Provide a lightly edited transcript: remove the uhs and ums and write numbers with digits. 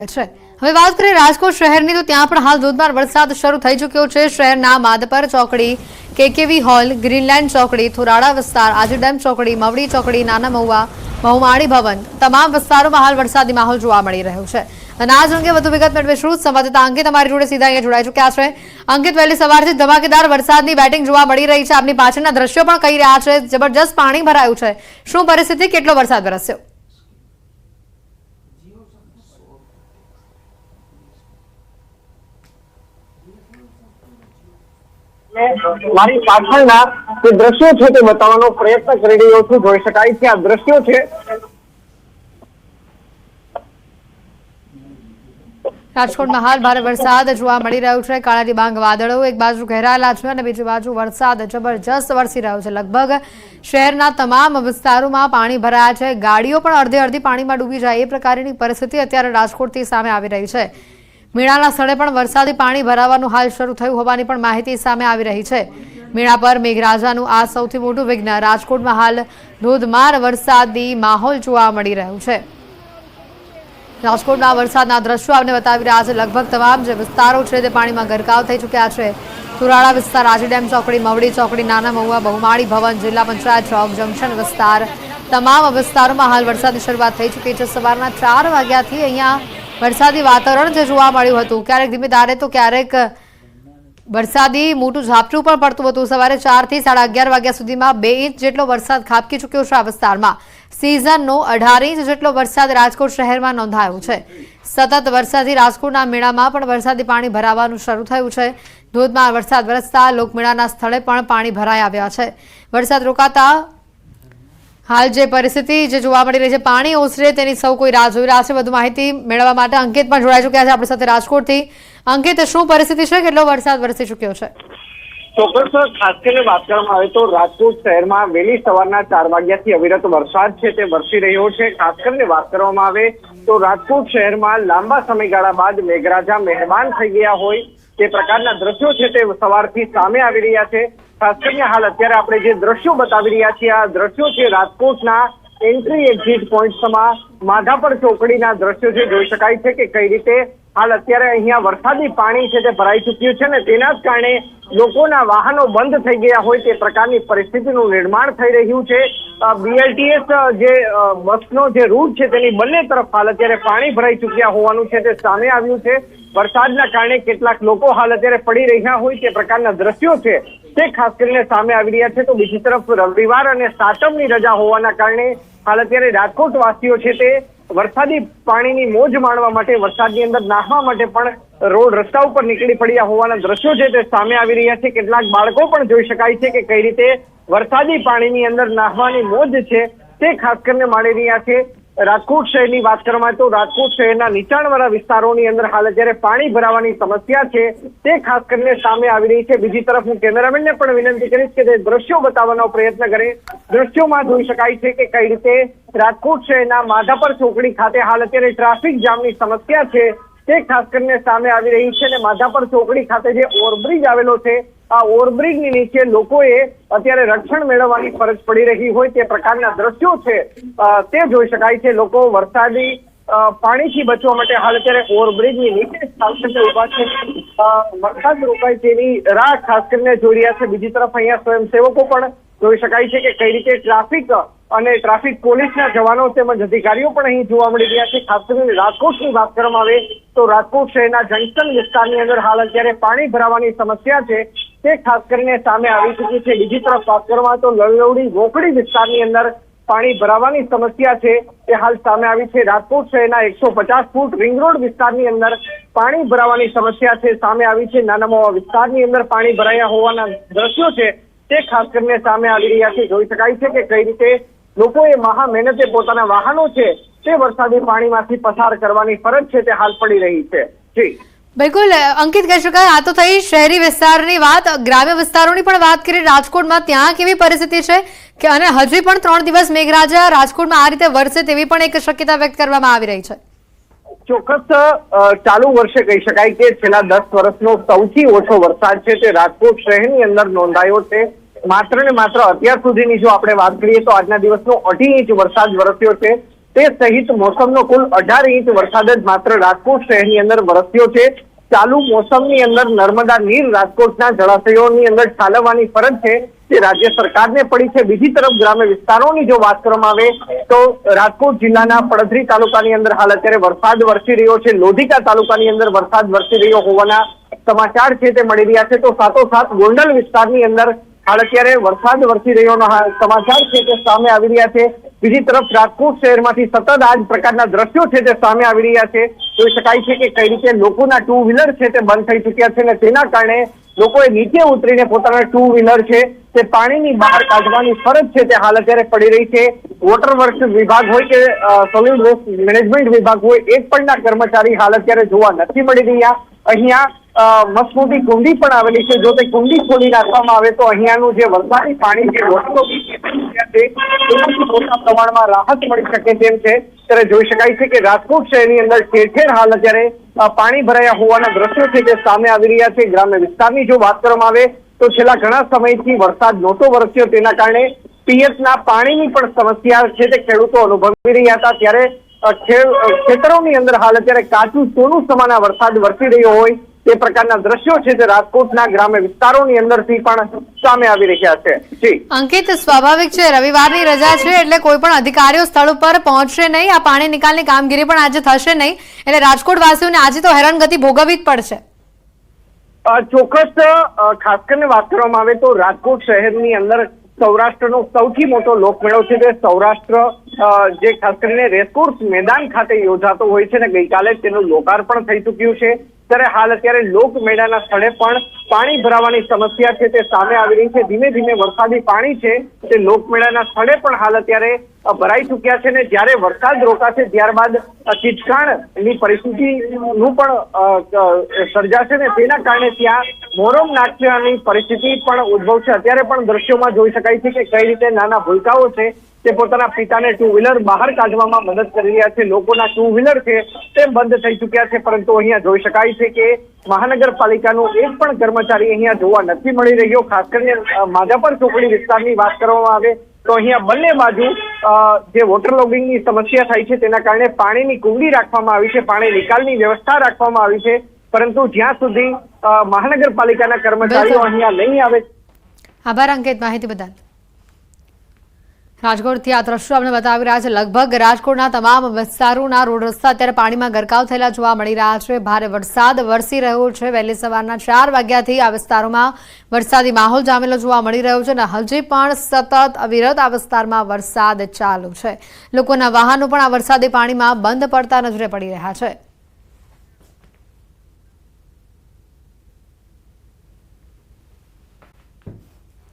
હવે વાત કરીએ રાજકોટ શહેરની તો ત્યાં પણ હાલ ધોધમાર વરસાદ શરૂ થઈ ચૂક્યો છે। શહેરના માધપર ચોકડી, કેકેવી હોલ, ગ્રીનલેન્ડ ચોકડી, થોરાળા વિસ્તાર, આજી ડેમ ચોકડી, મવડી ચોકડી, નાના મહુવા, બહુમાળી ભવન તમામ વિસ્તારોમાં હાલ વરસાદી માહોલ જોવા મળી રહ્યો છે। અને આજ અંગે વધુ વિગત મેળવીશું સંવાદદાતા અંકિત અમારી જોડે સીધા અહીંયા જોડાઈ ચૂક્યા છે। અંકિત, વહેલી સવારથી ધમાકેદાર વરસાદની બેટિંગ જોવા મળી રહી છે। આપની પાછળના દ્રશ્યો પણ કહી રહ્યા છે જબરજસ્ત પાણી ભરાયું છે। શું પરિસ્થિતિ, કેટલો વરસાદ વરસ્યો? મારી પાછળના જે દ્રશ્યો છે તે બતાવવાનો પ્રયત્ન કરી રહ્યો છું। જોઈ શકાય છે આ દ્રશ્યો છે રાજકોટમાં હાલ ભારે વરસાદ જોવા મળી રહ્યો છે। કાળા ડિબાંગ વાદળો એક બાજુ ઘેરાયેલા છે અને બીજી બાજુ વરસાદ જબરજસ્ત વરસી રહ્યો છે। લગભગ શહેરના તમામ વિસ્તારોમાં પાણી ભરાયા છે। ગાડીઓ પણ અડધી પાણીમાં ડૂબી જાય એ પ્રકારની પરિસ્થિતિ અત્યારે રાજકોટથી સામે આવી રહી છે। મીણાના સ્થળે પણ વરસાદી પાણી ભરાવાનું હાલ શરૂ થયું હોવાની પણ માહિતી સામે આવી રહી છે। મીણા પર મેઘરાજાનું આ સૌથી મોટું વિઘ્ન। રાજકોટમાં હાલ ધોધમાર વરસાદી માહોલ જોવા મળી રહ્યું છે। રાજકોટના વરસાદના દ્રશ્યો આપને બતાવી રહ્યા છે। લગભગ તમામ જે વિસ્તારો છે તે પાણીમાં ગરકાવ થઈ ચૂક્યા છે। થોરાળા વિસ્તાર, આજી ડેમ ચોકડી, મવડી ચોકડી, નાના મહુવા, બહુમાળી ભવન, જિલ્લા પંચાયત ચોક, જંકશન વિસ્તાર તમામ વિસ્તારોમાં હાલ વરસાદની શરૂઆત થઈ ચૂકી છે। સવારના 4 વાગ્યાથી અહીંયા વરસાદી વાતાવરણ જે જોવા મળ્યું હતું, ક્યારેક ધીમી ધારે તો ક્યારેક વરસાદી મોટું ઝાપટું પણ પડતું હતું। સવારે 4 થી 11:30 વાગ્યા સુધીમાં 2 ઇંચ જેટલો વરસાદ ખાબકી ચૂક્યો છે આ વિસ્તારમાં। સિઝનનો 18 ઇંચ જેટલો વરસાદ રાજકોટ શહેરમાં નોંધાયો છે। સતત વરસાદથી રાજકોટના મેળામાં પણ વરસાદી પાણી ભરાવાનું શરૂ થયું છે। ધોધમાર વરસાદ વરસતા લોકમેળાના સ્થળે પણ પાણી ભરાઈ આવ્યા છે। વરસાદ રોકાતા હાલ જે પરિસ્થિતિ જે જોવા મળી રહી છે, પાણી ઓસરે તેની સૌ કોઈ રાહ જોઈ રહ્યા છે। વધુ માહિતી મેળવવા માટે અંકિત પણ જોડાઈ ચૂક્યા છે આપણી સાથે રાજકોટથી। અંકિત, શું પરિસ્થિતિ છે, કેટલો વરસાદ વરસી ચૂક્યો છે? ચોક્કસ ખાસ કરીને વાત કરવામાં આવે તો રાજકોટ શહેરમાં વહેલી સવારના 4 વાગ્યાથી અવિરત વરસાદ છે તે વરસી રહ્યો છે। ખાસ કરીને વાત કરવામાં આવે તો રાજકોટ શહેરમાં લાંબા સમયગાળા બાદ મેઘરાજા મહેરબાન થઈ ગયા હોય તે પ્રકારના દ્રશ્યો છે તે સવારથી સામે આવી રહ્યા છે। ખાસ કરીને હાલ અત્યારે આપણે જે દ્રશ્યો બતાવી રહ્યા છીએ આ દ્રશ્યો છે રાજકોટના એન્ટ્રી એક્ઝિટ પોઈન્ટ્સમાં માધાપર ચોકડીના દ્રશ્યો છે। જોઈ શકાય છે કે કઈ રીતે હાલ અત્યારે અહીંયા વરસાદી પાણી છે તે ભરાઈ ચૂક્યું છે ને તેના જ કારણે લોકોના વાહનો બંધ થઈ ગયા હોય તે પ્રકારની પરિસ્થિતિનું નિર્માણ થઈ રહ્યું છે। BLTS જે બસનો જે રૂટ છે તેની બંને તરફ હાલ અત્યારે પાણી ભરાઈ ચૂક્યા હોવાનું છે તે સામે આવ્યું છે। વરસાદના કારણે કેટલાક લોકો હાલ અત્યારે પડી રહ્યા હોય તે પ્રકારના દ્રશ્યો છે તે ખાસ કરીને સામે આવી રહ્યા છે। તો બીજી તરફ રવિવાર અને સાતમની રજા હોવાના કારણે હાલ અત્યારે રાજકોટ વાસીઓ છે તે વરસાદી પાણીની મોજ માણવા માટે, વરસાદની અંદર નાહવા માટે પણ રોડ રસ્તા ઉપર નીકળી પડ્યા હોવાના દ્રશ્યો છે તે સામે આવી રહ્યા છે। કેટલાક બાળકો પણ જોઈ શકાય છે કે કઈ રીતે વરસાદી પાણીની અંદર નાહવાની મોજ છે તે ખાસ કરીને માણી રહ્યા છે। રાજકોટ શહેરની વાત કરવામાં તો રાજકોટ શહેરના નીચાણવાળા વિસ્તારોની અંદર હાલ અત્યારે પાણી ભરાવાની સમસ્યા છે તે ખાસ કરીને સામે આવી રહી છે। બીજી તરફ હું કેમેરામેનને પણ વિનંતી કરીશ કે તે દ્રશ્યો બતાવવાનો પ્રયત્ન કરે। દ્રશ્યોમાં જોઈ શકાય છે કે કઈ રીતે રાજકોટ શહેરના માધાપર ચોકડી ખાતે હાલ અત્યારે ટ્રાફિક જામની સમસ્યા છે તે ખાસ કરીને સામે આવી રહી છે। અને માધાપર ચોકડી ખાતે જે ઓવરબ્રિજ આવેલો છે આ ઓવરબ્રિજની નીચે લોકોએ અત્યારે રક્ષણ મેળવવાની ફરજ પડી રહી હોય તે પ્રકારના દ્રશ્યો છે તે જોઈ શકાય છે। લોકો વરસાદી પાણીથી બચવા માટે હાલ અત્યારે ઓવરબ્રિજની નીચે ખાસ કરીને ઉભા છે। વરસાદ રોકાય તેની રાહ ખાસ કરીને જોઈ રહ્યા છે। બીજી તરફ અહીંયા સ્વયંસેવકો પણ જોઈ શકાય છે કે કઈ રીતે ટ્રાફિક અને ટ્રાફિક પોલીસના જવાનો તેમજ અધિકારીઓ પણ અહીં જોવા મળી રહ્યા છે। ખાસ કરીને રાજકોટની વાત કરવામાં આવે તો રાજકોટ શહેરના જંકશન વિસ્તારની અંદર હાલ અત્યારે પાણી ભરાવાની સમસ્યા છે તે ખાસ કરીને સામે આવી ચૂકી છે। બીજી તરફ વાત કરવામાં તો લલવડી વોકડી વિસ્તારની અંદર પાણી ભરાવાની સમસ્યા છે તે હાલ સામે આવી છે। રાજકોટ શહેરના 150 ફૂટ રિંગ રોડ વિસ્તારની અંદર પાણી ભરાવાની સમસ્યા છે સામે આવી છે। નાના મોવા વિસ્તારની અંદર પાણી ભરાયા હોવાના દ્રશ્યો છે તે ખાસ કરીને સામે આવી રહ્યા છે। જોઈ શકાય છે કે કઈ રીતે લોકોએ મહા મહેનતે પોતાના વાહનો છે તે વરસાદી પાણીમાંથી પસાર કરવાની ફરજ છે તે હાલ પડી રહી છે। જી બિલકુલ અંકિત, કહી શકાય આ તો થઈ શહેરી વિસ્તારની વાત। ગ્રામ્ય વિસ્તારોની પણ વાત કરીએ રાજકોટમાં, ત્યાં કેવી પરિસ્થિતિ છે કે અને હજી પણ 3 દિવસ મેઘરાજા રાજકોટમાં આ રીતે વરસે તેવી પણ એક શક્યતા વ્યક્ત કરવામાં આવી રહી છે? ચોક્કસ ચાલુ વર્ષે કહી શકાય કે છેલ્લા 10 વર્ષનો સૌથી ઓછો વરસાદ છે તે રાજકોટ શહેરની અંદર નોંધાયો છે। માત્ર ને માત્ર અત્યાર સુધીની જો આપણે વાત કરીએ તો આજના દિવસનો 2.5 ઇંચ વરસાદ વરસ્યો છે। તે સહિત મોસમનો કુલ 18 ઇંચ વરસાદ જ માત્ર રાજકોટ શહેરની અંદર વરસ્યો છે। ચાલુ મોસમની અંદર નર્મદા નીર રાજકોટના જળાશયોની અંદર ઠાલવવાની ફરજ છે તે રાજ્ય સરકારને પડી છે। બીજી તરફ ગ્રામ્ય વિસ્તારોની જો વાત કરવામાં આવે તો રાજકોટ જિલ્લાના પડધરી તાલુકાની અંદર હાલ અત્યારે વરસાદ વરસી રહ્યો છે। લોધિકા તાલુકાની અંદર વરસાદ વરસી રહ્યો હોવાના સમાચાર છે તે મળી રહ્યા છે। તો સાથોસાથ ગોંડલ વિસ્તારની અંદર હાલ અત્યારે વરસાદ વરસી રહ્યોના સમાચાર છે તે સામે આવી રહ્યા છે। બીજી તરફ રાજકોટ શહેરમાંથી સતત આ જ પ્રકારના દ્રશ્યો છે તે સામે આવી રહ્યા છે। જોઈ શકાય છે કે કઈ રીતે લોકોના ટુ વ્હીલર છે તે બંધ થઈ ચુક્યા છે અને તેના કારણે લોકોએ નીચે ઉતરીને પોતાના ટુ વ્હીલર છે તે પાણીની બહાર કાઢવાની ફરજ છે તે હાલ અત્યારે પડી રહી છે। વોટર વર્ક્સ વિભાગ હોય કે સોલિડ વેસ્ટ મેનેજમેન્ટ વિભાગ હોય, એક પણના કર્મચારી હાલ અત્યારે જોવા નથી મળી રહ્યા। અહીંયા મસમોટી કુંડી પણ આવેલી છે। જો તે કુંડી ખોલી નાખવામાં આવે તો અહીંયાનું જે વરસાદી પાણી છે તેનાથી મોટા પ્રમાણમાં રાહત મળી શકે તેમ છે। ત્યારે જોઈ શકાય છે કે રાજકોટ શહેરની અંદર ઠેર ઠેર હાલ અત્યારે પાણી ભરાયા હોવાના દ્રશ્યો છે તે સામે આવી રહ્યા છે। ગ્રામ્ય વિસ્તારની જો વાત કરવામાં આવે તો છેલ્લા ઘણા સમયથી વરસાદ નહોતો વરસ્યો, તેના કારણે પિયતના પાણીની પણ સમસ્યા છે તે ખેડૂતો અનુભવી રહ્યા હતા। ત્યારે ખેતરોની અંદર હાલ અત્યારે કાચું સોનું સમાન વરસાદ વરસી રહ્યો હોય તે પ્રકારના દ્રશ્યો છે તે રાજકોટના ગ્રામ્ય વિસ્તારોની અંદરથી પણ સામે આવી રહ્યા છે। જી અંકિત, સ્વાભાવિક છે, રવિવારની રજા છે એટલે કોઈ પણ અધિકારીઓ સ્થળ ઉપર પહોંચશે નહીં, આ પાણી નિકાલની કામગીરી પણ આજે થશે નહીં, એટલે રાજકોટ વાસીઓને આજે તો હેરાનગતિ ભોગવવી જ પડશે। ચોક્કસ ખાસ કરીને વાત કરવામાં આવે તો રાજકોટ શહેરની અંદર સૌરાષ્ટ્રનો સૌથી મોટો લોકમેળો છે તે સૌરાષ્ટ્ર જે ખાસ કરીને રેસકોર્સ મેદાન ખાતે યોજાતો હોય છે ને ગઈકાલે તેનું લોકાર્પણ થઈ ચૂક્યું છે। ત્યારે હાલ અત્યારે લોકમેળાના સ્થળે પણ પાણી ભરાવાની સમસ્યા છે તે સામે આવી રહી છે। ધીમે ધીમે વરસાદી પાણી છે તે લોકમેળાના સ્થળે પણ હાલ અત્યારે ભરાઈ ચૂક્યા છે ને જ્યારે વરસાદ રોકાશે ત્યારબાદ કીચકાણની પરિસ્થિતિનું પણ સર્જાશે ને તેના કારણે ત્યાં મોરમ નાખ્યાની પરિસ્થિતિ પણ ઉદ્ભવશે। અત્યારે પણ દ્રશ્યોમાં જોઈ શકાય છે કે કઈ રીતે નાના ભૂલકાઓ છે તે પોતાના પિતાને ટુ વ્હીલર બહાર કાઢવામાં મદદ કરી રહ્યા છે। લોકોના ટુ વ્હીલર છે તે બંધ થઈ ચુક્યા છે, પરંતુ અહીંયા જોઈ શકાય છે કે મહાનગરપાલિકાનો એક પણ કર્મચારી અહીંયા જોવા નથી મળી રહ્યો। ખાસ કરીને માધાપર ચોકડી વિસ્તારની વાત કરવામાં આવે તો અહીંયા બંને બાજુ જે વોટર લોગિંગની સમસ્યા થાય છે તેના કારણે પાણીની કુંડી રાખવામાં આવી છે, પાણી નિકાલની વ્યવસ્થા રાખવામાં આવી છે, પરંતુ જ્યાં સુધી મહાનગરપાલિકાના કર્મચારીઓ અહીંયા નહીં આવે। આભાર અંકિત, માહિતી બદલ। રાજકોટથી આ દ્રશ્યો આપણે બતાવી રહ્યા છે। લગભગ રાજકોટના તમામ વિસ્તારોના રોડ રસ્તા અત્યારે પાણીમાં ગરકાવ થયેલા જોવા મળી રહ્યા છે। ભારે વરસાદ વરસી રહ્યો છે। વહેલી સવારના 4 વાગ્યાથી આ વિસ્તારોમાં વરસાદી માહોલ જામેલો જોવા મળી રહ્યો છે અને હજી પણ સતત અવિરત આ વિસ્તારમાં વરસાદ ચાલુ છે। લોકોના વાહનો પણ આ વરસાદી પાણીમાં બંધ પડતા નજરે પડી રહ્યા છે।